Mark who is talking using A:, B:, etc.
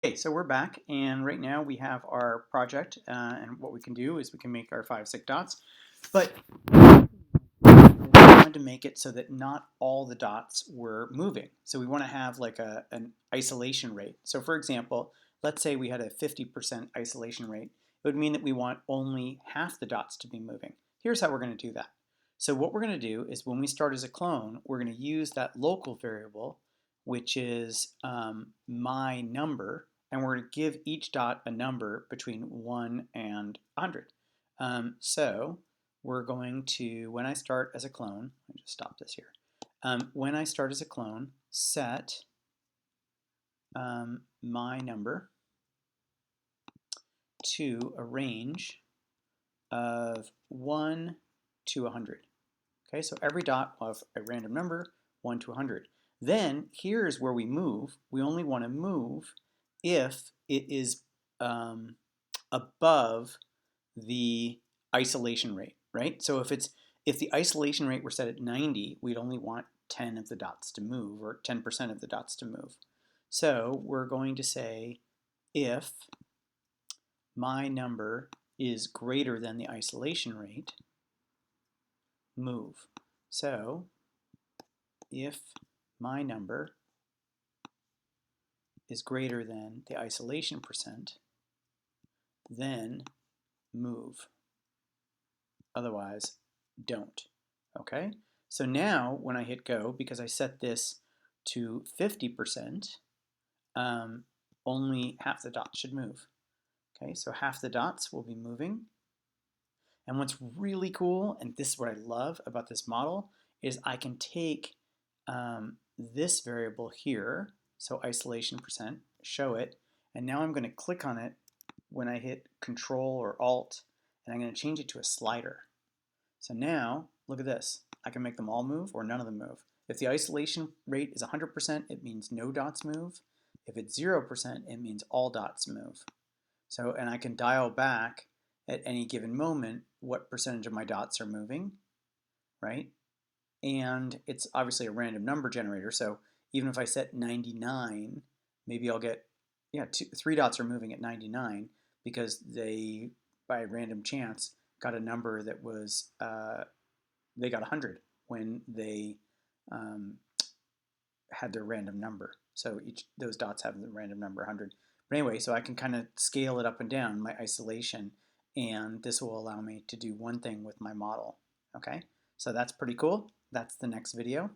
A: Okay, so we're back, and right now we have our project, and what we can do is we can make our 5 stick dots, but we wanted to make it so that not all the dots were moving. So we want to have like an isolation rate. So for example, let's say we had a 50% isolation rate. It would mean that we want only half the dots to be moving. Here's how we're going to do that. So what we're going to do is when we start as a clone, we're going to use that local variable, which is my number, and we're going to give each dot a number between 1 and 100. So we're going to, when I start as a clone, let me just stop this here. When I start as a clone, set my number to a range of 1 to 100. Okay, so every dot will have a random number, 1 to 100. Then here's where we move. We only want to move if it is above the isolation rate, right? So if the isolation rate were set at 90, we'd only want 10 of the dots to move, or 10% of the dots to move. So we're going to say if my number is greater than the isolation rate, move. So if my number is greater than the isolation percent, then move. Otherwise, don't. Okay? So now when I hit go, because I set this to 50%, only half the dots should move. Okay, so half the dots will be moving. And what's really cool, and this is what I love about this model, is I can take this variable here, so isolation percent, show it, and now I'm going to click on it when I hit Control or Alt, and I'm going to change it to a slider. So now, look at this. I can make them all move or none of them move. If the isolation rate is 100%, it means no dots move. If it's 0%, it means all dots move. So, and I can dial back at any given moment what percentage of my dots are moving, right? And it's obviously a random number generator, so even if I set 99, maybe I'll get, yeah, 3 dots are moving at 99 because they, by random chance, got a number that was, they got 100 when they had their random number. So those dots have the random number 100. But anyway, so I can kind of scale it up and down, my isolation, and this will allow me to do one thing with my model. Okay, so that's pretty cool. That's the next video.